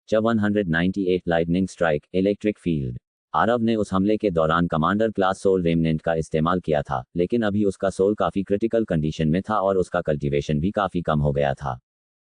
198 lightning strike electric field. Aarav ने उस हमले के दौरान कमांडर क्लास सोल रेमनेंट का इस्तेमाल किया था, लेकिन अभी उसका सोल काफ़ी क्रिटिकल कंडीशन में था और उसका कल्टीवेशन भी काफ़ी कम हो गया था।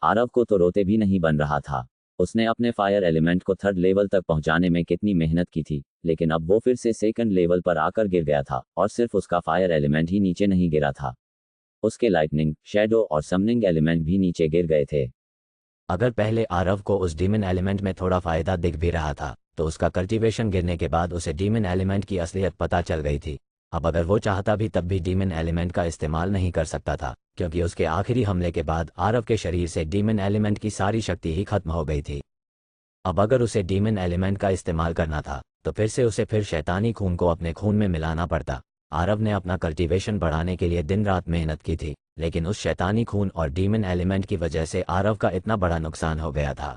आरव को तो रोते भी नहीं बन रहा था। उसने अपने फायर एलिमेंट को थर्ड लेवल तक पहुंचाने में कितनी मेहनत की थी, लेकिन अब वो फिर से सेकंड लेवल पर आकर गिर गया था, और सिर्फ उसका फायर एलिमेंट ही नीचे नहीं गिरा था, उसके लाइटनिंग, शैडो और समनिंग एलिमेंट भी नीचे गिर गए थे। अगर पहले आरव को उस डीमन एलिमेंट में थोड़ा फायदा दिख भी रहा था, तो उसका कल्टीवेशन गिरने के बाद उसे डीमन एलिमेंट की असलियत पता चल गई थी। अब अगर वो चाहता भी तब भी डीमन एलिमेंट का इस्तेमाल नहीं कर सकता था, क्योंकि उसके आखिरी हमले के बाद आरव के शरीर से डीमन एलिमेंट की सारी शक्ति ही खत्म हो गई थी। अब अगर उसे डीमन एलिमेंट का इस्तेमाल करना था, तो फिर से उसे शैतानी खून को अपने खून में मिलाना पड़ता। आरव ने अपना कल्टीवेशन बढ़ाने के लिए दिन रात मेहनत की थी, लेकिन उस शैतानी खून और डीमन एलिमेंट की वजह से आरव का इतना बड़ा नुकसान हो गया था।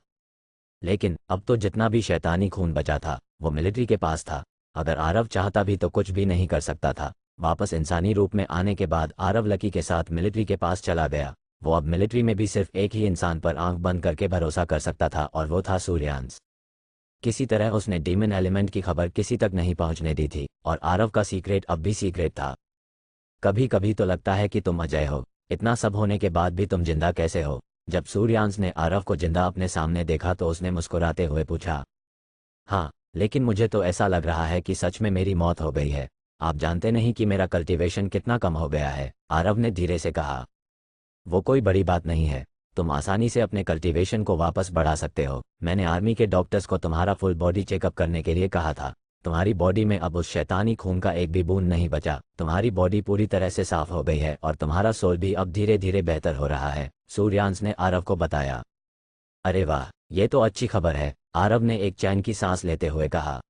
लेकिन अब तो जितना भी शैतानी खून बचा था वो मिलिट्री के पास था। अगर आरव चाहता भी तो कुछ भी नहीं कर सकता था। वापस इंसानी रूप में आने के बाद आरव लकी के साथ मिलिट्री के पास चला गया। वो अब मिलिट्री में भी सिर्फ एक ही इंसान पर आंख बंद करके भरोसा कर सकता था, और वो था सूर्यांश। किसी तरह उसने डीमन एलिमेंट की खबर किसी तक नहीं पहुंचने दी थी, और आरव का सीक्रेट अब भी सीक्रेट था। कभी कभी तो लगता है कि तुम अजय हो, इतना सब होने के बाद भी तुम जिंदा कैसे हो। जब सूर्यांश ने आरव को जिंदा अपने सामने देखा तो उसने मुस्कुराते हुए पूछा, हाँ, लेकिन मुझे तो ऐसा लग रहा है कि सच में मेरी मौत हो गई है। आप जानते नहीं कि मेरा कल्टीवेशन कितना कम हो गया है, आरव ने धीरे से कहा। वो कोई बड़ी बात नहीं है, तुम आसानी से अपने कल्टीवेशन को वापस बढ़ा सकते हो। मैंने आर्मी के डॉक्टर्स को तुम्हारा फुल बॉडी चेकअप करने के लिए कहा था। तुम्हारी बॉडी में अब उस शैतानी खून का एक भी बूंद नहीं बचा। तुम्हारी बॉडी पूरी तरह से साफ हो गई है, और तुम्हारा सोल भी अब धीरे धीरे बेहतर हो रहा है, सूर्यांश ने आरव को बताया। अरे वाह, ये तो अच्छी खबर है, आरव ने एक चैन की सांस लेते हुए कहा।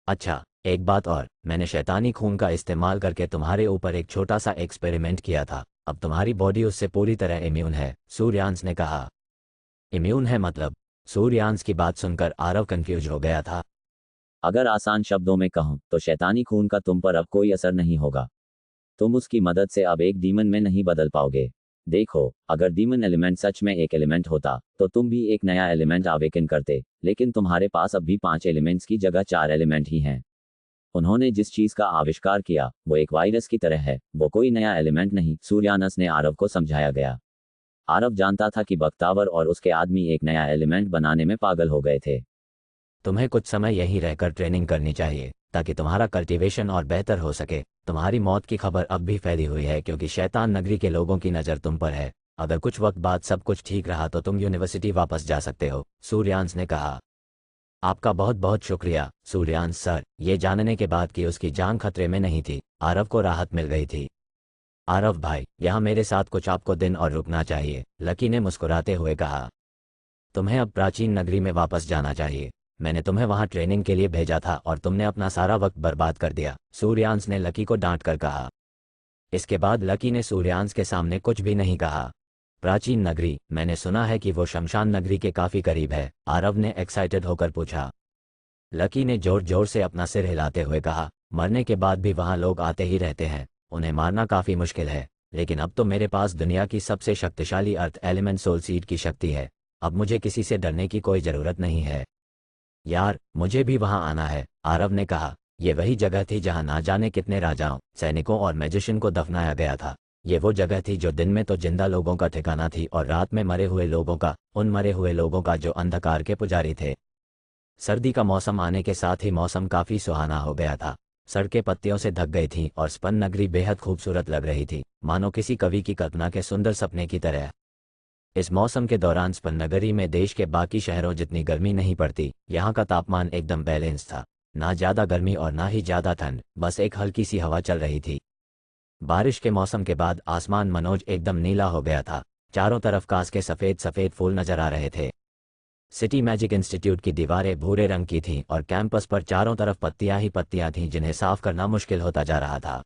अच्छा, एक बात और, मैंने शैतानी खून का इस्तेमाल करके तुम्हारे ऊपर एक छोटा सा एक्सपेरिमेंट किया था। अब तुम्हारी बॉडी उससे पूरी तरह इम्यून है, सूर्यांश ने कहा। इम्यून है मतलब? सूर्यांश की बात सुनकर आरव कंफ्यूज हो गया था। अगर आसान शब्दों में कहूं तो शैतानी खून का तुम पर अब कोई असर नहीं होगा। तुम उसकी मदद से अब एक डीमन में नहीं बदल पाओगे। देखो, अगर डीमन एलिमेंट सच में एक एलिमेंट होता तो तुम भी एक नया एलिमेंट आवेकन करते, लेकिन तुम्हारे पास अब भी 5 एलिमेंट्स की जगह 4 एलिमेंट ही हैं। उन्होंने जिस चीज का आविष्कार किया वो एक वायरस की तरह है, वो कोई नया एलिमेंट नहीं, सूर्यानस ने आरव को समझाया गया। आरव जानता था कि बख्तावर और उसके आदमी एक नया एलिमेंट बनाने में पागल हो गए थे। तुम्हें कुछ समय यहीं रहकर ट्रेनिंग करनी चाहिए, ताकि तुम्हारा कल्टीवेशन और बेहतर हो सके। तुम्हारी मौत की खबर अब भी फैली हुई है, क्योंकि शैतान नगरी के लोगों की नज़र तुम पर है। अगर कुछ वक्त बाद सब कुछ ठीक रहा तो तुम यूनिवर्सिटी वापस जा सकते हो, सूर्यांश ने कहा। आपका बहुत बहुत शुक्रिया सूर्यांश सर। ये जानने के बाद कि उसकी जान खतरे में नहीं थी, आरव को राहत मिल गई थी। आरव भाई, यहाँ मेरे साथ कुछ आपको दिन और रुकना चाहिए, लकी ने मुस्कुराते हुए कहा। तुम्हें अब प्राचीन नगरी में वापस जाना चाहिए। मैंने तुम्हें वहाँ ट्रेनिंग के लिए भेजा था और तुमने अपना सारा वक्त बर्बाद कर दिया, सूर्यांश ने लकी को डांट कर कहा। इसके बाद लकी ने सूर्यांश के सामने कुछ भी नहीं कहा। प्राचीन नगरी, मैंने सुना है कि वो शमशान नगरी के काफी करीब है, आरव ने एक्साइटेड होकर पूछा। लकी ने जोर जोर से अपना सिर हिलाते हुए कहा, मरने के बाद भी वहाँ लोग आते ही रहते हैं। उन्हें मारना काफी मुश्किल है, लेकिन अब तो मेरे पास दुनिया की सबसे शक्तिशाली अर्थ एलिमेंट सोल सीड की शक्ति है। अब मुझे किसी से डरने की कोई जरूरत नहीं है। यार, मुझे भी वहां आना है, आरव ने कहा। ये वही जगह थी जहां ना जाने कितने राजाओं, सैनिकों और मैजिशियन को दफनाया गया था। ये वो जगह थी जो दिन में तो जिंदा लोगों का ठिकाना थी, और रात में मरे हुए लोगों का, उन मरे हुए लोगों का जो अंधकार के पुजारी थे। सर्दी का मौसम आने के साथ ही मौसम काफी सुहाना हो गया था। सड़कें पत्तियों से ढक गई थीं और स्पन नगरी बेहद खूबसूरत लग रही थी, मानो किसी कवि की कल्पना के सुंदर सपने की तरह। इस मौसम के दौरान स्पन नगरी में देश के बाकी शहरों जितनी गर्मी नहीं पड़ती। यहाँ का तापमान एकदम बैलेंस था, ना ज्यादा गर्मी और ना ही ज्यादा ठंड, बस एक हल्की सी हवा चल रही थी। बारिश के मौसम के बाद आसमान मनोज एकदम नीला हो गया था। चारों तरफ कांच के सफेद सफेद फूल नजर आ रहे थे। सिटी मैजिक इंस्टीट्यूट की दीवारें भूरे रंग की थीं और कैंपस पर चारों तरफ पत्तियां ही पत्तियां थीं, जिन्हें साफ करना मुश्किल होता जा रहा था।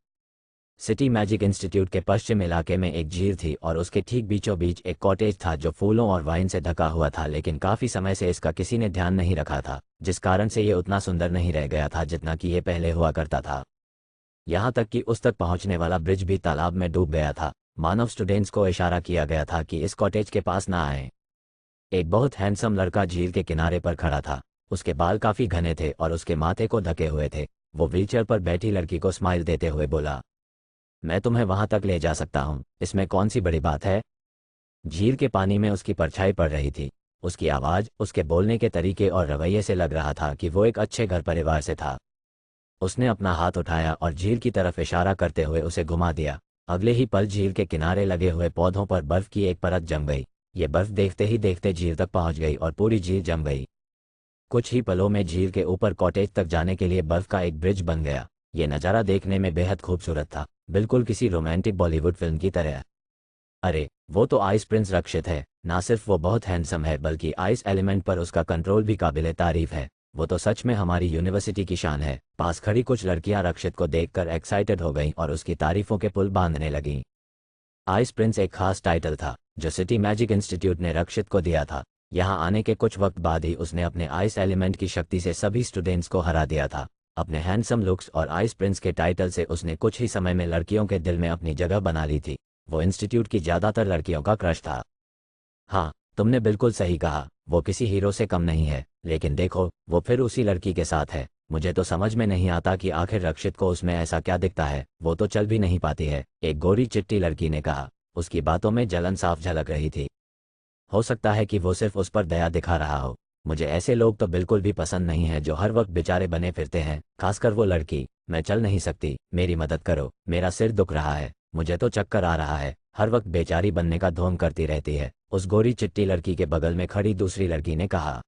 सिटी मैजिक इंस्टीट्यूट के पश्चिम इलाके में एक झील थी और उसके ठीक बीचों बीच एक कॉटेज था जो फूलों और वाइन से ढका हुआ था, लेकिन काफी समय से इसका किसी ने ध्यान नहीं रखा था, जिस कारण से ये उतना सुंदर नहीं रह गया था जितना कि ये पहले हुआ करता था। यहाँ तक कि उस तक पहुँचने वाला ब्रिज भी तालाब में डूब गया था। मानव स्टूडेंट्स को इशारा किया गया था कि इस कॉटेज के पास ना आए। एक बहुत हैंडसम लड़का झील के किनारे पर खड़ा था। उसके बाल काफी घने थे और उसके माथे को ढके हुए थे। वो व्हीलचेयर पर बैठी लड़की को स्माइल देते हुए बोला, मैं तुम्हें वहां तक ले जा सकता हूँ, इसमें कौन सी बड़ी बात है। झील के पानी में उसकी परछाई पड़ रही थी। उसकी आवाज, उसके बोलने के तरीके और रवैये से लग रहा था कि वो एक अच्छे घर परिवार से था। उसने अपना हाथ उठाया और झील की तरफ इशारा करते हुए उसे घुमा दिया। अगले ही पल झील के किनारे लगे हुए पौधों पर बर्फ की एक परत जम गई। ये बर्फ देखते ही देखते झील तक पहुंच गई और पूरी झील जम गई। कुछ ही पलों में झील के ऊपर कॉटेज तक जाने के लिए बर्फ का एक ब्रिज बन गया। ये नज़ारा देखने में बेहद खूबसूरत था, बिल्कुल किसी रोमांटिक बॉलीवुड फिल्म की तरह। अरे, वो तो आइस प्रिंस रक्षित है। ना सिर्फ वो बहुत हैंडसम है बल्कि आइस एलिमेंट पर उसका कंट्रोल भी काबिले तारीफ है। वो तो सच में हमारी यूनिवर्सिटी की शान है। पास खड़ी कुछ लड़कियां रक्षित को देखकर एक्साइटेड हो गईं और उसकी तारीफों के पुल बांधने लगीं। आइस प्रिंस एक खास टाइटल था जो सिटी मैजिक इंस्टीट्यूट ने रक्षित को दिया था। यहाँ आने के कुछ वक्त बाद ही उसने अपने आइस एलिमेंट की शक्ति से सभी स्टूडेंट्स को हरा दिया था। अपने हैंडसम लुक्स और आइस प्रिंस के टाइटल से उसने कुछ ही समय में लड़कियों के दिल में अपनी जगह बना ली थी। वो इंस्टीट्यूट की ज़्यादातर लड़कियों का क्रश था। हाँ, तुमने बिल्कुल सही कहा, वो किसी हीरो से कम नहीं है। लेकिन देखो, वो फिर उसी लड़की के साथ है। मुझे तो समझ में नहीं आता कि आखिर रक्षित को उसमें ऐसा क्या दिखता है। वो तो चल भी नहीं पाती है, एक गोरी चिट्टी लड़की ने कहा। उसकी बातों में जलन साफ झलक रही थी। हो सकता है कि वो सिर्फ उस पर दया दिखा रहा हो। मुझे ऐसे लोग तो बिल्कुल भी पसंद नहीं है जो हर वक्त बेचारे बने फिरते हैं, खासकर वो लड़की। मैं चल नहीं सकती, मेरी मदद करो, मेरा सिर दुख रहा है, मुझे तो चक्कर आ रहा है, हर वक्त बेचारी बनने का ढोंग करती रहती है, उस गोरी चिट्टी लड़की के बगल में खड़ी दूसरी लड़की ने कहा।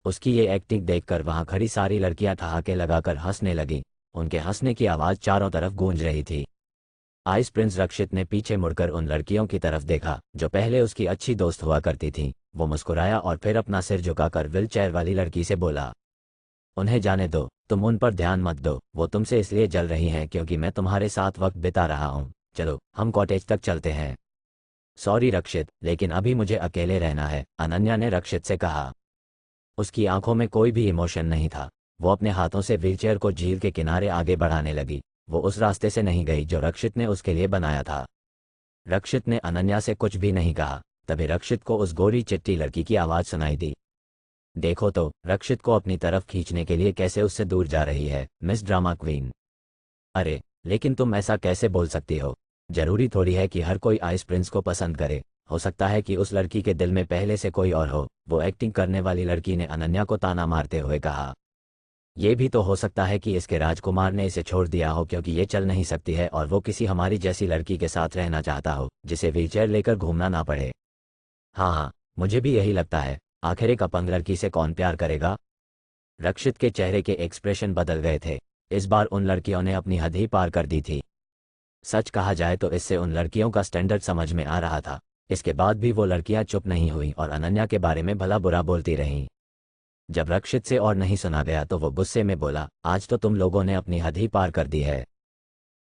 उसकी ये एक्टिंग देखकर वहां खड़ी सारी लड़कियां ठहाके लगाकर हंसने लगीं। उनके हंसने की आवाज चारों तरफ गूंज रही थी। आइस प्रिंस रक्षित ने पीछे मुड़कर उन लड़कियों की तरफ देखा जो पहले उसकी अच्छी दोस्त हुआ करती थीं। वो मुस्कुराया और फिर अपना सिर झुकाकर व्हीलचेयर वाली लड़की से बोला, उन्हें जाने दो, तुम उन पर ध्यान मत दो। वो तुमसे इसलिए जल रही हैं क्योंकि मैं तुम्हारे साथ वक्त बिता रहा हूँ। चलो, हम कॉटेज तक चलते हैं। सॉरी रक्षित, लेकिन अभी मुझे अकेले रहना है, अनन्या ने रक्षित से कहा। उसकी आंखों में कोई भी इमोशन नहीं था। वो अपने हाथों से व्हीलचेयर को झील के किनारे आगे बढ़ाने लगी। वो उस रास्ते से नहीं गई जो रक्षित ने उसके लिए बनाया था। रक्षित ने अनन्या से कुछ भी नहीं कहा। तभी रक्षित को उस गोरी चिट्टी लड़की की आवाज़ सुनाई दी। देखो तो, रक्षित को अपनी तरफ खींचने के लिए कैसे उससे दूर जा रही है, मिस ड्रामा क्वीन। अरे, लेकिन तुम ऐसा कैसे बोल सकती हो। जरूरी थोड़ी है कि हर कोई आइस प्रिंस को पसंद करे। हो सकता है कि उस लड़की के दिल में पहले से कोई और हो। वो एक्टिंग करने वाली लड़की ने अनन्या को ताना मारते हुए कहा। ये भी तो हो सकता है कि इसके राजकुमार ने इसे छोड़ दिया हो क्योंकि ये चल नहीं सकती है और वो किसी हमारी जैसी लड़की के साथ रहना चाहता हो जिसे व्हीलचेयर लेकर घूमना ना पड़े। हाँ हाँ, मुझे भी यही लगता है। आखिर एक अपंग लड़की से कौन प्यार करेगा। रक्षित के चेहरे के एक्सप्रेशन बदल गए थे। इस बार उन लड़कियों ने अपनी हद ही पार कर दी थी। सच कहा जाए तो इससे उन लड़कियों का स्टैंडर्ड समझ में आ रहा था। इसके बाद भी वो लड़कियां चुप नहीं हुई और अनन्या के बारे में भला बुरा बोलती रहीं। जब रक्षित से और नहीं सुना गया तो वो गुस्से में बोला, आज तो तुम लोगों ने अपनी हद ही पार कर दी है।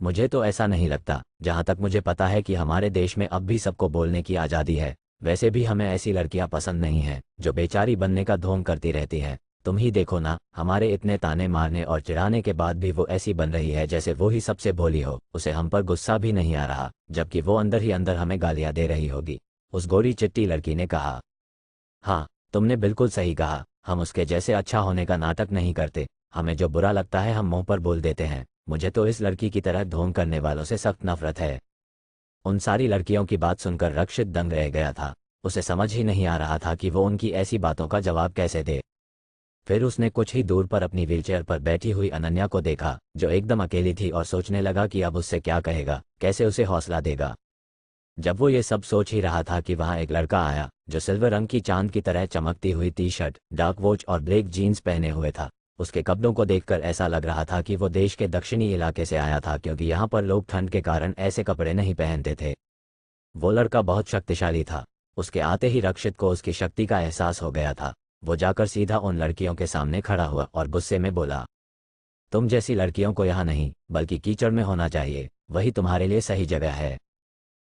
मुझे तो ऐसा नहीं लगता। जहाँ तक मुझे पता है कि हमारे देश में अब भी सबको बोलने की आज़ादी है। वैसे भी हमें ऐसी लड़कियां पसंद नहीं हैं जो बेचारी बनने का ढोंग करती रहती हैं। तुम ही देखो ना, हमारे इतने ताने मारने और चिढ़ाने के बाद भी वो ऐसी बन रही है जैसे वो ही सबसे भोली हो। उसे हम पर गुस्सा भी नहीं आ रहा, जबकि वो अंदर ही अंदर हमें गालियां दे रही होगी, उस गोरी चिट्टी लड़की ने कहा। हाँ, तुमने बिल्कुल सही कहा। हम उसके जैसे अच्छा होने का नाटक नहीं करते। हमें जो बुरा लगता है हम मुंह पर बोल देते हैं। मुझे तो इस लड़की की तरह ढोंग करने वालों से सख्त नफरत है। उन सारी लड़कियों की बात सुनकर रक्षित दंग रह गया था। उसे समझ ही नहीं आ रहा था कि वो उनकी ऐसी बातों का जवाब कैसे दे। फिर उसने कुछ ही दूर पर अपनी व्हीलचेयर पर बैठी हुई अनन्या को देखा जो एकदम अकेली थी और सोचने लगा कि अब उससे क्या कहेगा, कैसे उसे हौसला देगा। जब वो ये सब सोच ही रहा था कि वहाँ एक लड़का आया जो सिल्वर रंग की चांद की तरह चमकती हुई टी शर्ट, डार्क वॉच और ब्लैक जीन्स पहने हुए था। उसके कपड़ों को देखकर ऐसा लग रहा था कि वो देश के दक्षिणी इलाके से आया था क्योंकि यहाँ पर लोग ठंड के कारण ऐसे कपड़े नहीं पहनते थे। वो लड़का बहुत शक्तिशाली था। उसके आते ही रक्षित को उसकी शक्ति का एहसास हो गया था। वो जाकर सीधा उन लड़कियों के सामने खड़ा हुआ और गुस्से में बोला, तुम जैसी लड़कियों को यहाँ नहीं बल्कि कीचड़ में होना चाहिए, वही तुम्हारे लिए सही जगह है।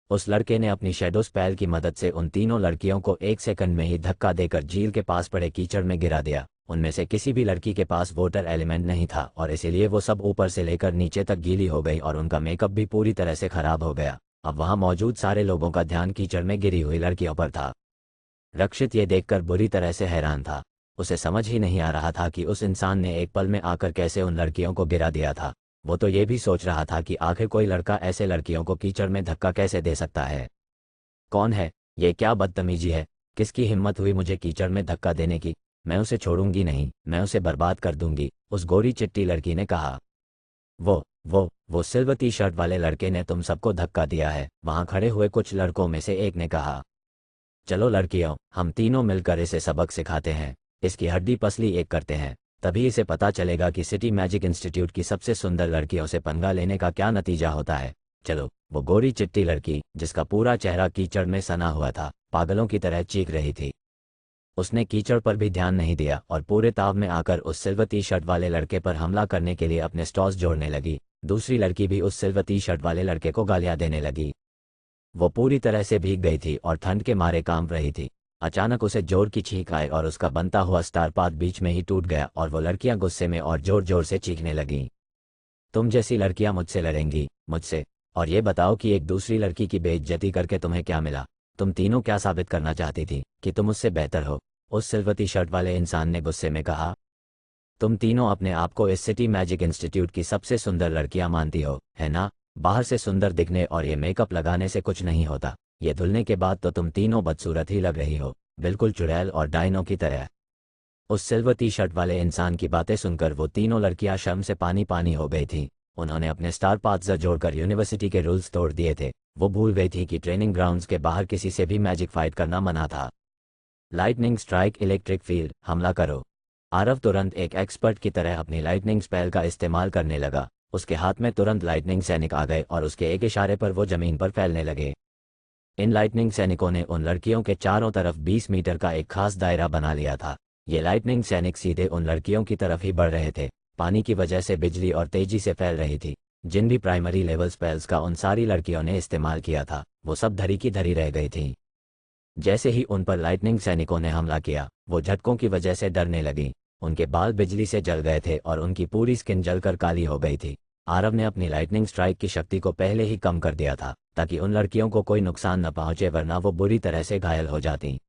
उस लड़के ने अपनी शैडो स्पेल की मदद से उन तीनों लड़कियों को 1 सेकंड में ही धक्का देकर झील के पास पड़े कीचड़ में गिरा दिया। उनमें से किसी भी लड़की के पास वाटर एलिमेंट नहीं था और इसीलिए वो सब ऊपर से लेकर नीचे तक गीली हो गई और उनका मेकअप भी पूरी तरह से खराब हो गया। अब वहां मौजूद सारे लोगों का ध्यान कीचड़ में गिरी हुई लड़कियों पर था। रक्षित ये देखकर बुरी तरह से हैरान था। उसे समझ ही नहीं आ रहा था कि उस इंसान ने एक पल में आकर कैसे उन लड़कियों को गिरा दिया था। वो तो ये भी सोच रहा था कि आखिर कोई लड़का ऐसे लड़कियों को कीचड़ में धक्का कैसे दे सकता है। कौन है ये? क्या बदतमीजी है? किसकी हिम्मत हुई मुझे कीचड़ में धक्का देने की? मैं उसे छोड़ूंगी नहीं, मैं उसे बर्बाद कर दूंगी, उस गोरी चिट्टी लड़की ने कहा। वो सिल्वर टी शर्ट वाले लड़के ने तुम सबको धक्का दिया है, वहां खड़े हुए कुछ लड़कों में से एक ने कहा। चलो लड़कियों, हम तीनों मिलकर इसे सबक सिखाते हैं, इसकी हड्डी पसली एक करते हैं, तभी इसे पता चलेगा कि सिटी मैजिक इंस्टीट्यूट की सबसे सुंदर लड़कियों से पंगा लेने का क्या नतीजा होता है। चलो। वो गोरी चिट्टी लड़की, जिसका पूरा चेहरा कीचड़ में सना हुआ था, पागलों की तरह चीख रही थी। उसने कीचड़ पर भी ध्यान नहीं दिया और पूरे ताव में आकर उस सिल्वर टी शर्ट वाले लड़के पर हमला करने के लिए अपने स्टॉस जोड़ने लगी। दूसरी लड़की भी उस सिल्वर टी शर्ट वाले लड़के को गालियां देने लगी। वो पूरी तरह से भीग गई थी और ठंड के मारे कांप रही थी। अचानक उसे जोर की छींक आई और उसका बनता हुआ स्टार पाथ बीच में ही टूट गया और वो लड़कियां गुस्से में और जोर जोर से चीखने लगीं। तुम जैसी लड़कियां मुझसे लड़ेंगी, मुझसे? और ये बताओ कि एक दूसरी लड़की की बेइज्जती करके तुम्हें क्या मिला? तुम तीनों क्या साबित करना चाहती थी, कि तुम उससे बेहतर हो? उस सिल्वर टी शर्ट वाले इंसान ने गुस्से में कहा। तुम तीनों अपने आप को इस सिटी मैजिक इंस्टीट्यूट की सबसे सुंदर लड़कियां मानती हो, है ना? बाहर से सुंदर दिखने और ये मेकअप लगाने से कुछ नहीं होता, ये धुलने के बाद तो तुम तीनों बदसूरत ही लग रही हो, बिल्कुल चुड़ैल और डायनो की तरह। उस सिल्वर टी शर्ट वाले इंसान की बातें सुनकर वो तीनों लड़कियां शर्म से पानी पानी हो गई थीं। उन्होंने अपने स्टार पाथ्स जोड़कर यूनिवर्सिटी के रूल्स तोड़ दिए थे। वो भूल गई थी कि ट्रेनिंग ग्राउंड्स के बाहर किसी से भी मैजिक फाइट करना मना था। लाइटनिंग स्ट्राइक, इलेक्ट्रिक फील्ड, हमला करो। आरव तुरंत एक एक्सपर्ट की तरह अपनी लाइटनिंग स्पेल का इस्तेमाल करने लगा। उसके हाथ में तुरंत लाइटनिंग सैनिक आ गए और उसके एक इशारे पर वो जमीन पर फैलने लगे। इन लाइटनिंग सैनिकों ने उन लड़कियों के चारों तरफ 20 मीटर का एक खास दायरा बना लिया था। ये लाइटनिंग सैनिक सीधे उन लड़कियों की तरफ ही बढ़ रहे थे। पानी की वजह से बिजली और तेजी से फैल रही थी। जिन भी प्राइमरी लेवल स्पेल्स का उन सारी लड़कियों ने इस्तेमाल किया था, वो सब धरी की धरी रह गई थीं। जैसे ही उन पर लाइटनिंग सैनिकों ने हमला किया, वो झटकों की वजह से डरने लगीं। उनके बाल बिजली से जल गए थे और उनकी पूरी स्किन जलकर काली हो गई थी। आरव ने अपनी लाइटनिंग स्ट्राइक की शक्ति को पहले ही कम कर दिया था, ताकि उन लड़कियों को कोई नुकसान न पहुंचे, वरना वो बुरी तरह से घायल हो जाती।